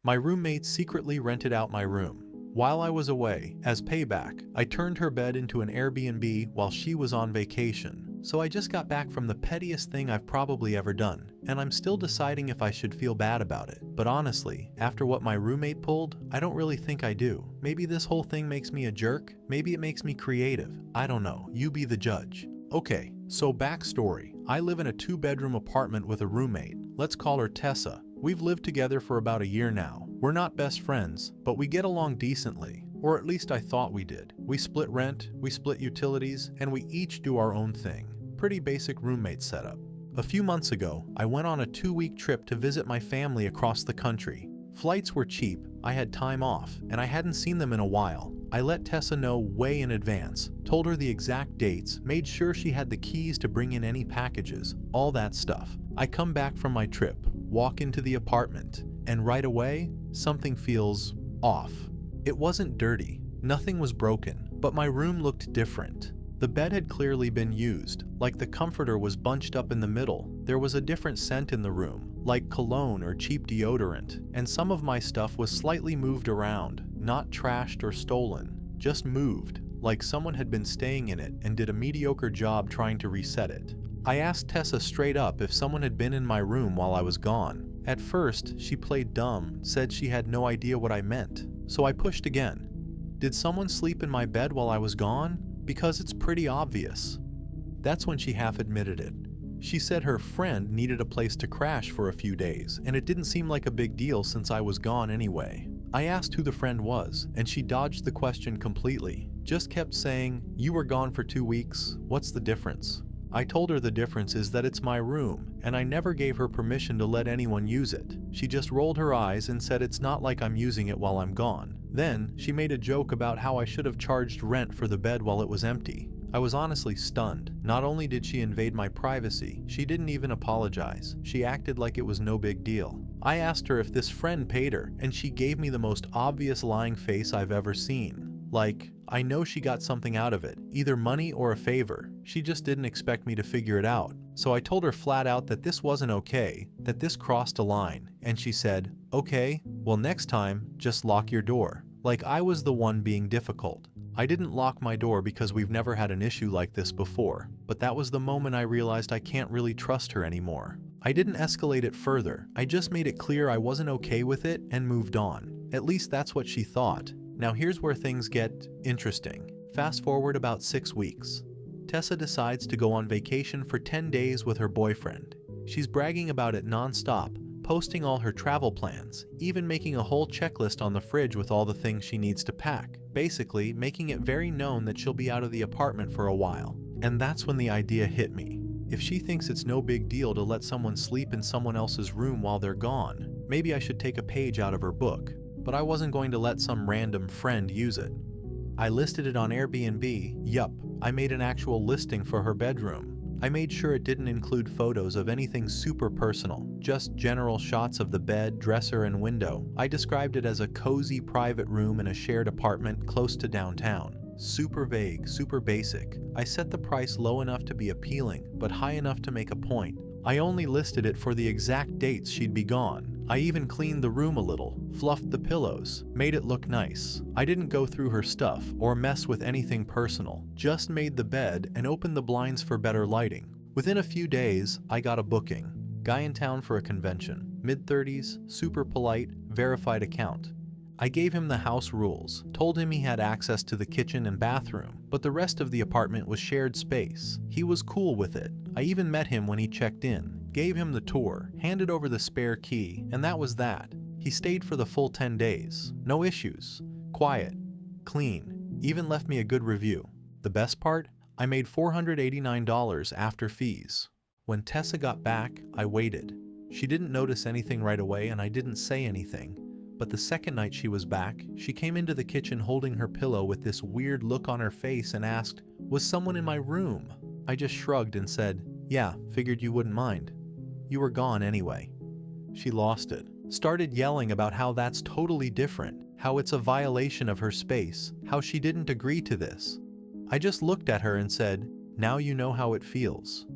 My roommate secretly rented out my room. While I was away, as payback, I turned her bed into an Airbnb while she was on vacation. So I just got back from the pettiest thing I've probably ever done, and I'm still deciding if I should feel bad about it. But honestly, after what my roommate pulled, I don't really think I do. Maybe this whole thing makes me a jerk, maybe it makes me creative. I don't know, you be the judge. Okay, so backstory. I live in a 2-bedroom apartment with a roommate. Let's call her Tessa. We've lived together for about a year now. We're not best friends, but we get along decently. Or at least I thought we did. We split rent, we split utilities, and we each do our own thing. Pretty basic roommate setup. A few months ago, I went on a 2-week trip to visit my family across the country. Flights were cheap, I had time off, and I hadn't seen them in a while. I let Tessa know way in advance, told her the exact dates, made sure she had the keys to bring in any packages, all that stuff. I come back from my trip, walk into the apartment, and right away, something feels off. It wasn't dirty, nothing was broken, but my room looked different. The bed had clearly been used, like the comforter was bunched up in the middle. There was a different scent in the room, like cologne or cheap deodorant, and some of my stuff was slightly moved around, not trashed or stolen, just moved, like someone had been staying in it and did a mediocre job trying to reset it. I asked Tessa straight up if someone had been in my room while I was gone. At first, she played dumb, said she had no idea what I meant. So I pushed again. Did someone sleep in my bed while I was gone? Because it's pretty obvious. That's when she half admitted it. She said her friend needed a place to crash for a few days, and it didn't seem like a big deal since I was gone anyway. I asked who the friend was, and she dodged the question completely. Just kept saying, "You were gone for 2 weeks, what's the difference?" I told her the difference is that it's my room, and I never gave her permission to let anyone use it. She just rolled her eyes and said it's not like I'm using it while I'm gone. Then, she made a joke about how I should have charged rent for the bed while it was empty. I was honestly stunned. Not only did she invade my privacy, she didn't even apologize. She acted like it was no big deal. I asked her if this friend paid her, and she gave me the most obvious lying face I've ever seen. Like, I know she got something out of it, either money or a favor. She just didn't expect me to figure it out. So I told her flat out that this wasn't okay, that this crossed a line, and she said, "Okay, well next time, just lock your door." Like I was the one being difficult. I didn't lock my door because we've never had an issue like this before, but that was the moment I realized I can't really trust her anymore. I didn't escalate it further, I just made it clear I wasn't okay with it and moved on. At least that's what she thought. Now here's where things get interesting. Fast forward about 6 weeks. Tessa decides to go on vacation for 10 days with her boyfriend. She's bragging about it non-stop, posting all her travel plans, even making a whole checklist on the fridge with all the things she needs to pack, basically making it very known that she'll be out of the apartment for a while. And that's when the idea hit me. If she thinks it's no big deal to let someone sleep in someone else's room while they're gone, maybe I should take a page out of her book. But I wasn't going to let some random friend use it. I listed it on Airbnb. Yup, I made an actual listing for her bedroom. I made sure it didn't include photos of anything super personal, just general shots of the bed, dresser, and window. I described it as a cozy private room in a shared apartment close to downtown. Super vague, super basic. I set the price low enough to be appealing, but high enough to make a point. I only listed it for the exact dates she'd be gone. I even cleaned the room a little, fluffed the pillows, made it look nice. I didn't go through her stuff or mess with anything personal, just made the bed and opened the blinds for better lighting. Within a few days, I got a booking. Guy in town for a convention, mid-30s, super polite, verified account. I gave him the house rules, told him he had access to the kitchen and bathroom, but the rest of the apartment was shared space. He was cool with it. I even met him when he checked in, gave him the tour, handed over the spare key, and that was that. He stayed for the full 10 days. No issues. Quiet. Clean. Even left me a good review. The best part? I made $489 after fees. When Tessa got back, I waited. She didn't notice anything right away and I didn't say anything. But the second night she was back, she came into the kitchen holding her pillow with this weird look on her face and asked, "Was someone in my room?" I just shrugged and said, "Yeah, figured you wouldn't mind. You were gone anyway." She lost it. Started yelling about how that's totally different, how it's a violation of her space, how she didn't agree to this. I just looked at her and said, "Now you know how it feels."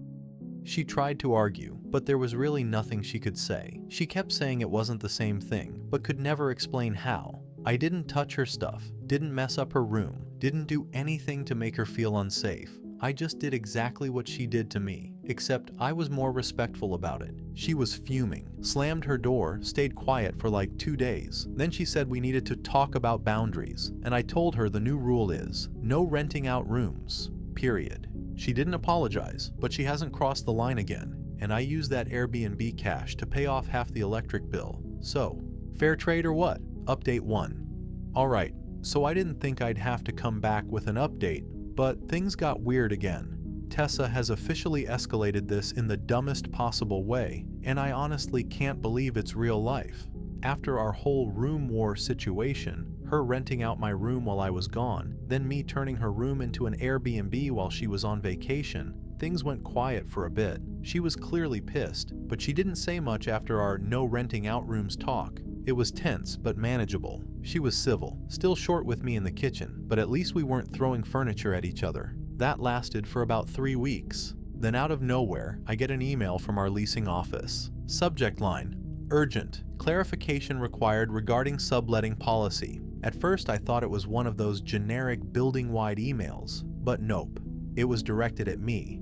She tried to argue, but there was really nothing she could say. She kept saying it wasn't the same thing, but could never explain how. I didn't touch her stuff, didn't mess up her room, didn't do anything to make her feel unsafe. I just did exactly what she did to me, except I was more respectful about it. She was fuming, slammed her door, stayed quiet for like 2 days. Then she said we needed to talk about boundaries, and I told her the new rule is no renting out rooms, period. She didn't apologize, but she hasn't crossed the line again, and I used that Airbnb cash to pay off half the electric bill. So, fair trade or what? Update 1. Alright, so I didn't think I'd have to come back with an update, but things got weird again. Tessa has officially escalated this in the dumbest possible way, and I honestly can't believe it's real life. After our whole room war situation, her renting out my room while I was gone, then me turning her room into an Airbnb while she was on vacation, things went quiet for a bit. She was clearly pissed, but she didn't say much after our no renting out rooms talk. It was tense but manageable. She was civil, still short with me in the kitchen, but at least we weren't throwing furniture at each other. That lasted for about 3 weeks. Then out of nowhere, I get an email from our leasing office. Subject line: urgent. Clarification required regarding subletting policy. At first I thought it was one of those generic building-wide emails, but nope. It was directed at me.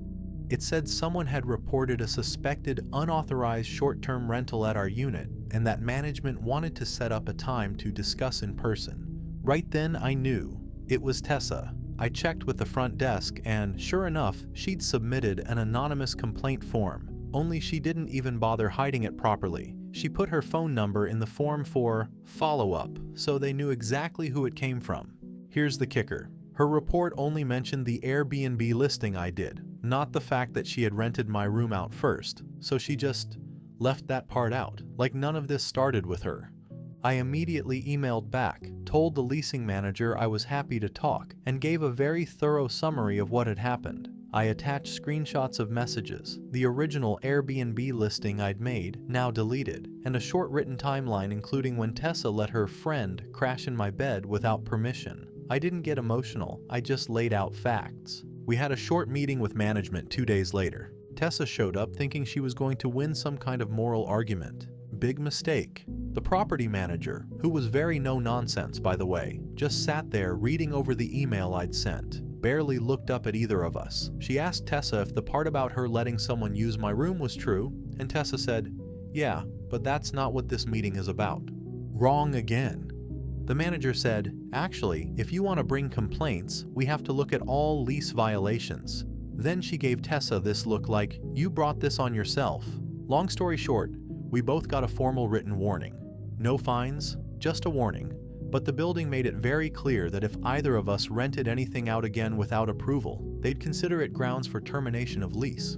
It said someone had reported a suspected unauthorized short-term rental at our unit, and that management wanted to set up a time to discuss in person. Right then I knew it was Tessa. I checked with the front desk and, sure enough, she'd submitted an anonymous complaint form, only she didn't even bother hiding it properly. She put her phone number in the form for follow-up, so they knew exactly who it came from. Here's the kicker. Her report only mentioned the Airbnb listing I did, not the fact that she had rented my room out first, so she just left that part out, like none of this started with her. I immediately emailed back, told the leasing manager I was happy to talk, and gave a very thorough summary of what had happened. I attached screenshots of messages, the original Airbnb listing I'd made, now deleted, and a short written timeline including when Tessa let her friend crash in my bed without permission. I didn't get emotional, I just laid out facts. We had a short meeting with management 2 days later. Tessa showed up thinking she was going to win some kind of moral argument. Big mistake. The property manager, who was very no-nonsense by the way, just sat there reading over the email I'd sent, barely looked up at either of us. She asked Tessa if the part about her letting someone use my room was true, and Tessa said, "Yeah, but that's not what this meeting is about." Wrong again. The manager said, "Actually, if you want to bring complaints, we have to look at all lease violations." Then she gave Tessa this look like, "You brought this on yourself." Long story short, we both got a formal written warning. No fines, just a warning. But the building made it very clear that if either of us rented anything out again without approval, they'd consider it grounds for termination of lease.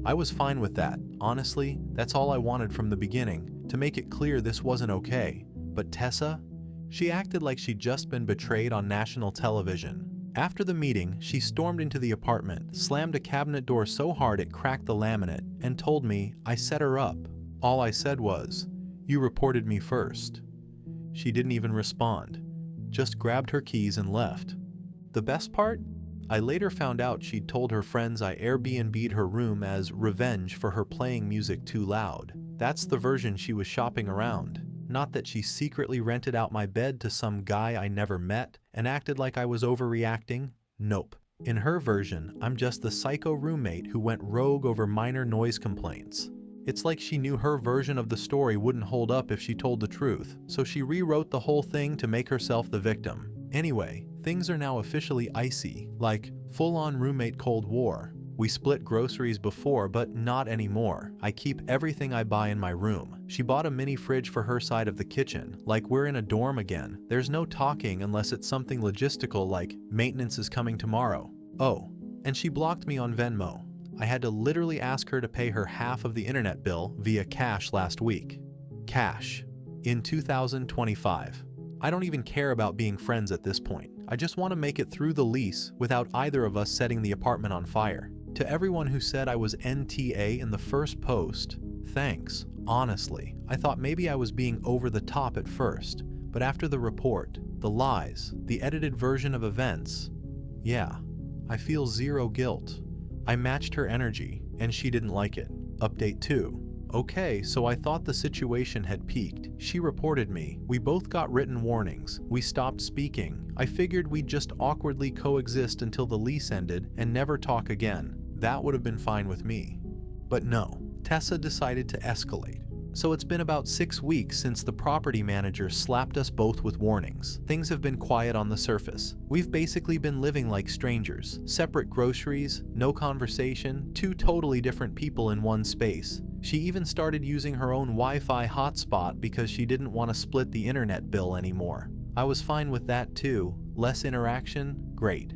I was fine with that. Honestly, that's all I wanted from the beginning, to make it clear this wasn't okay. But Tessa? She acted like she'd just been betrayed on national television. After the meeting, she stormed into the apartment, slammed a cabinet door so hard it cracked the laminate, and told me I set her up. All I said was, "You reported me first." She didn't even respond, just grabbed her keys and left. The best part? I later found out she'd told her friends I Airbnb'd her room as revenge for her playing music too loud. That's the version she was shopping around. Not that she secretly rented out my bed to some guy I never met and acted like I was overreacting. Nope. In her version, I'm just the psycho roommate who went rogue over minor noise complaints. It's like she knew her version of the story wouldn't hold up if she told the truth, so she rewrote the whole thing to make herself the victim. Anyway, things are now officially icy, like full-on roommate Cold War. We split groceries before, but not anymore. I keep everything I buy in my room. She bought a mini fridge for her side of the kitchen, like we're in a dorm again. There's no talking unless it's something logistical like maintenance is coming tomorrow. Oh, and she blocked me on Venmo. I had to literally ask her to pay her half of the internet bill via cash last week. Cash. In 2025. I don't even care about being friends at this point. I just want to make it through the lease without either of us setting the apartment on fire. To everyone who said I was NTA in the first post, thanks. Honestly, I thought maybe I was being over the top at first, but after the report, the lies, the edited version of events, yeah, I feel zero guilt. I matched her energy, and she didn't like it. Update 2. Okay, so I thought the situation had peaked. She reported me. We both got written warnings. We stopped speaking. I figured we'd just awkwardly coexist until the lease ended and never talk again. That would have been fine with me. But no, Tessa decided to escalate. So it's been about 6 weeks since the property manager slapped us both with warnings. Things have been quiet on the surface. We've basically been living like strangers. Separate groceries, no conversation, two totally different people in one space. She even started using her own Wi-Fi hotspot because she didn't want to split the internet bill anymore. I was fine with that too. Less interaction? Great.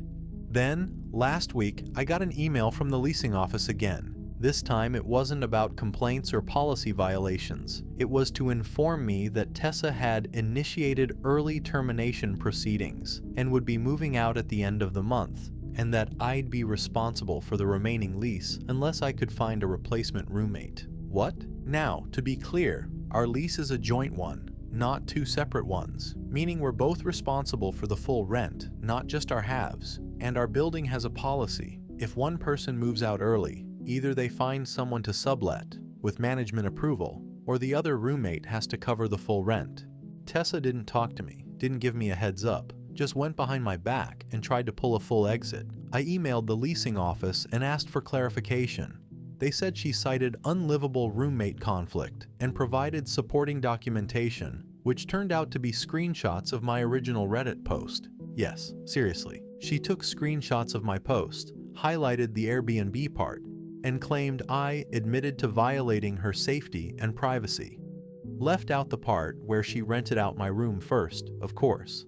Then, last week, I got an email from the leasing office again. This time it wasn't about complaints or policy violations. It was to inform me that Tessa had initiated early termination proceedings and would be moving out at the end of the month, and that I'd be responsible for the remaining lease unless I could find a replacement roommate. What? Now, to be clear, our lease is a joint one, not two separate ones, meaning we're both responsible for the full rent, not just our halves. And our building has a policy. If one person moves out early, either they find someone to sublet with management approval, or the other roommate has to cover the full rent. Tessa didn't talk to me, didn't give me a heads up, just went behind my back and tried to pull a full exit. I emailed the leasing office and asked for clarification. They said she cited unlivable roommate conflict and provided supporting documentation, which turned out to be screenshots of my original Reddit post. Yes, seriously. She took screenshots of my post, highlighted the Airbnb part, and claimed I admitted to violating her safety and privacy. Left out the part where she rented out my room first, of course.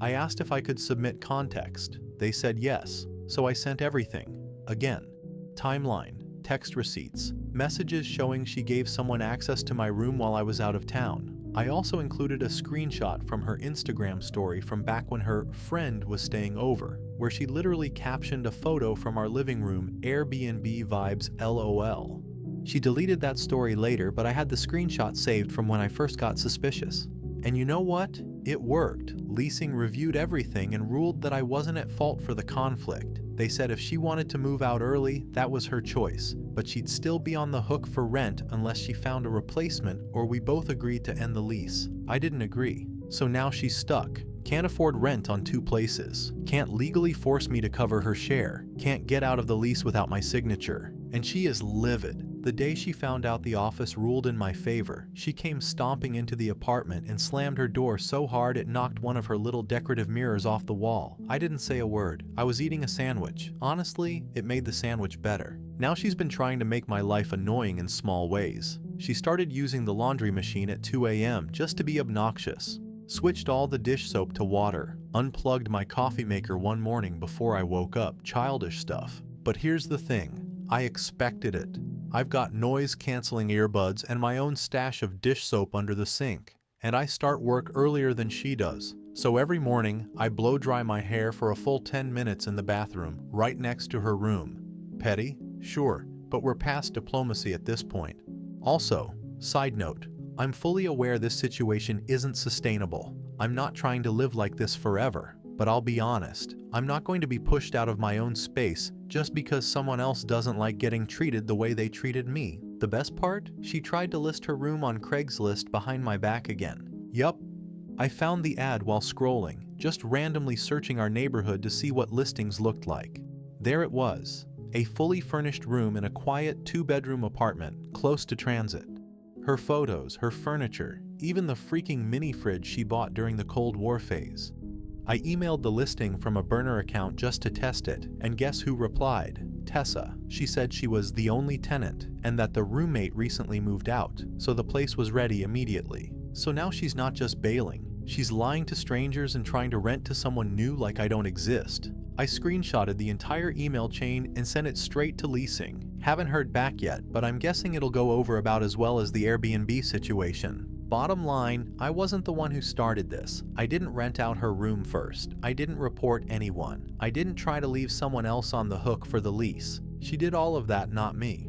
I asked if I could submit context. They said yes, so I sent everything. Again. Timeline, text receipts, messages showing she gave someone access to my room while I was out of town. I also included a screenshot from her Instagram story from back when her friend was staying over, where she literally captioned a photo from our living room, Airbnb vibes LOL. She deleted that story later, but I had the screenshot saved from when I first got suspicious. And you know what? It worked. Leasing reviewed everything and ruled that I wasn't at fault for the conflict. They said if she wanted to move out early, that was her choice, but she'd still be on the hook for rent unless she found a replacement or we both agreed to end the lease. I didn't agree. So now she's stuck. Can't afford rent on two places. Can't legally force me to cover her share. Can't get out of the lease without my signature. And she is livid. The day she found out the office ruled in my favor, she came stomping into the apartment and slammed her door so hard it knocked one of her little decorative mirrors off the wall. I didn't say a word. I was eating a sandwich. Honestly, it made the sandwich better. Now she's been trying to make my life annoying in small ways. She started using the laundry machine at 2 a.m. just to be obnoxious. Switched all the dish soap to water. Unplugged my coffee maker one morning before I woke up. Childish stuff. But here's the thing. I expected it. I've got noise-canceling earbuds and my own stash of dish soap under the sink. And I start work earlier than she does. So every morning, I blow dry my hair for a full 10 minutes in the bathroom, right next to her room. Petty? Sure, but we're past diplomacy at this point. Also, side note, I'm fully aware this situation isn't sustainable. I'm not trying to live like this forever. But I'll be honest, I'm not going to be pushed out of my own space just because someone else doesn't like getting treated the way they treated me. The best part? She tried to list her room on Craigslist behind my back again. Yup. I found the ad while scrolling, just randomly searching our neighborhood to see what listings looked like. There it was, a fully furnished room in a quiet 2-bedroom apartment close to transit. Her photos, her furniture, even the freaking mini fridge she bought during the Cold War phase. I emailed the listing from a burner account just to test it, and guess who replied? Tessa. She said she was the only tenant, and that the roommate recently moved out, so the place was ready immediately. So now she's not just bailing, she's lying to strangers and trying to rent to someone new like I don't exist. I screenshotted the entire email chain and sent it straight to leasing. Haven't heard back yet, but I'm guessing it'll go over about as well as the Airbnb situation. Bottom line, I wasn't the one who started this. I didn't rent out her room first. I didn't report anyone. I didn't try to leave someone else on the hook for the lease. She did all of that, not me.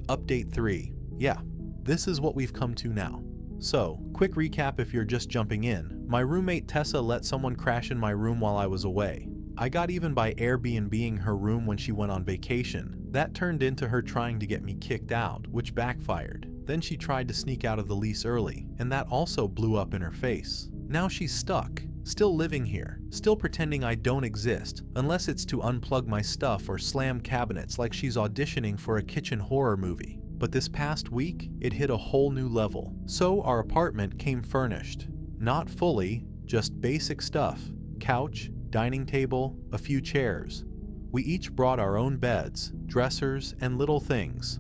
Update 3. Yeah, this is what we've come to now. So, quick recap if you're just jumping in. My roommate Tessa let someone crash in my room while I was away. I got even by Airbnb-ing her room when she went on vacation. That turned into her trying to get me kicked out, which backfired. Then she tried to sneak out of the lease early, and that also blew up in her face. Now she's stuck, still living here, still pretending I don't exist, unless it's to unplug my stuff or slam cabinets like she's auditioning for a kitchen horror movie. But this past week, it hit a whole new level. So our apartment came furnished. Not fully, just basic stuff. Couch, dining table, a few chairs. We each brought our own beds, dressers, and little things.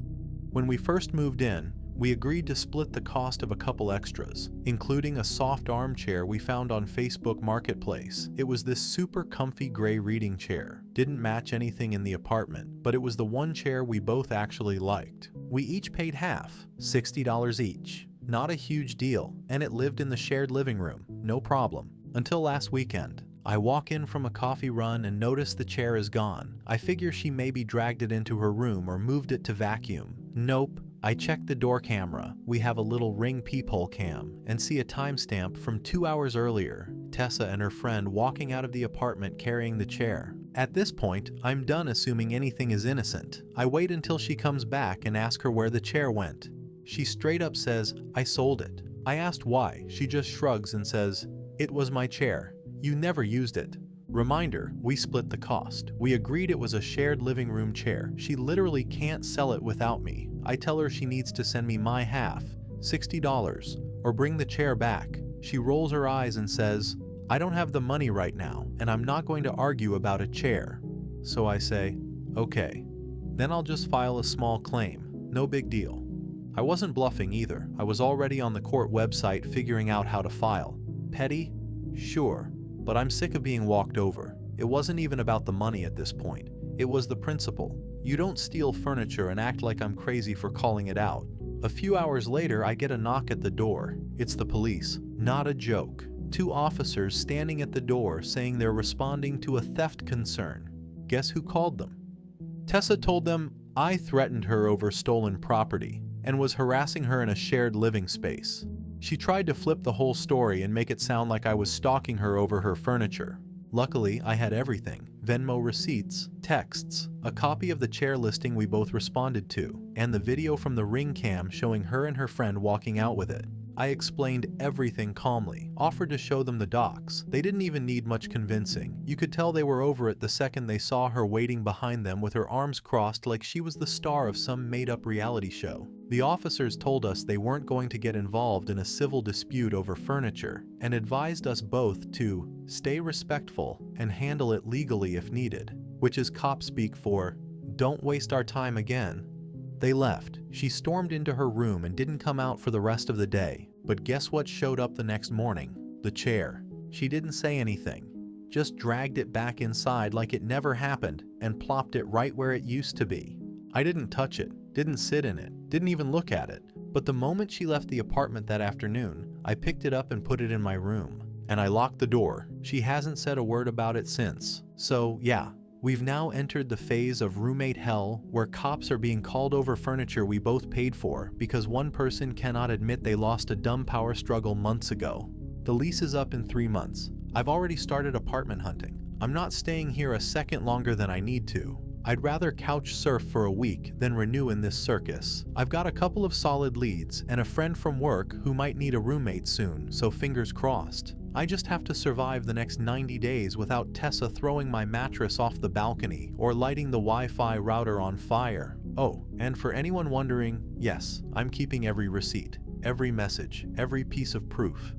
When we first moved in, we agreed to split the cost of a couple extras, including a soft armchair we found on Facebook Marketplace. It was this super comfy gray reading chair. Didn't match anything in the apartment, but it was the one chair we both actually liked. We each paid half, $60 each. Not a huge deal, and it lived in the shared living room, no problem. Until last weekend. I walk in from a coffee run and notice the chair is gone. I figure she maybe dragged it into her room or moved it to vacuum. Nope. I check the door camera. We have a little Ring peephole cam and see a timestamp from 2 hours earlier. Tessa and her friend walking out of the apartment carrying the chair. At this point, I'm done assuming anything is innocent. I wait until she comes back and ask her where the chair went. She straight up says, "I sold it." I asked why. She just shrugs and says, "It was my chair. You never used it." Reminder, we split the cost. We agreed it was a shared living room chair. She literally can't sell it without me. I tell her she needs to send me my half, $60, or bring the chair back. She rolls her eyes and says, "I don't have the money right now, and I'm not going to argue about a chair." So I say, "Okay. Then I'll just file a small claim. No big deal." I wasn't bluffing either. I was already on the court website figuring out how to file. Petty? Sure. But I'm sick of being walked over. It wasn't even about the money at this point. It was the principle. You don't steal furniture and act like I'm crazy for calling it out. A few hours later, I get a knock at the door. It's the police. Not a joke. 2 officers standing at the door saying they're responding to a theft concern. Guess who called them? Tessa told them I threatened her over stolen property and was harassing her in a shared living space. She tried to flip the whole story and make it sound like I was stalking her over her furniture. Luckily, I had everything: Venmo receipts, texts, a copy of the chair listing we both responded to, and the video from the Ring cam showing her and her friend walking out with it. I explained everything calmly, offered to show them the docs. They didn't even need much convincing. You could tell they were over it the second they saw her waiting behind them with her arms crossed like she was the star of some made-up reality show. The officers told us they weren't going to get involved in a civil dispute over furniture, and advised us both to stay respectful and handle it legally if needed, which is cop speak for, "Don't waste our time again." They left. She stormed into her room and didn't come out for the rest of the day. But guess what showed up the next morning? The chair. She didn't say anything, just dragged it back inside like it never happened and plopped it right where it used to be. I didn't touch it, didn't sit in it, didn't even look at it. But the moment she left the apartment that afternoon, I picked it up and put it in my room. And I locked the door. She hasn't said a word about it since. So yeah. We've now entered the phase of roommate hell where cops are being called over furniture we both paid for because one person cannot admit they lost a dumb power struggle months ago. The lease is up in 3 months. I've already started apartment hunting. I'm not staying here a second longer than I need to. I'd rather couch surf for a week than renew in this circus. I've got a couple of solid leads and a friend from work who might need a roommate soon, so fingers crossed. I just have to survive the next 90 days without Tessa throwing my mattress off the balcony or lighting the Wi-Fi router on fire. Oh, and for anyone wondering, yes, I'm keeping every receipt, every message, every piece of proof.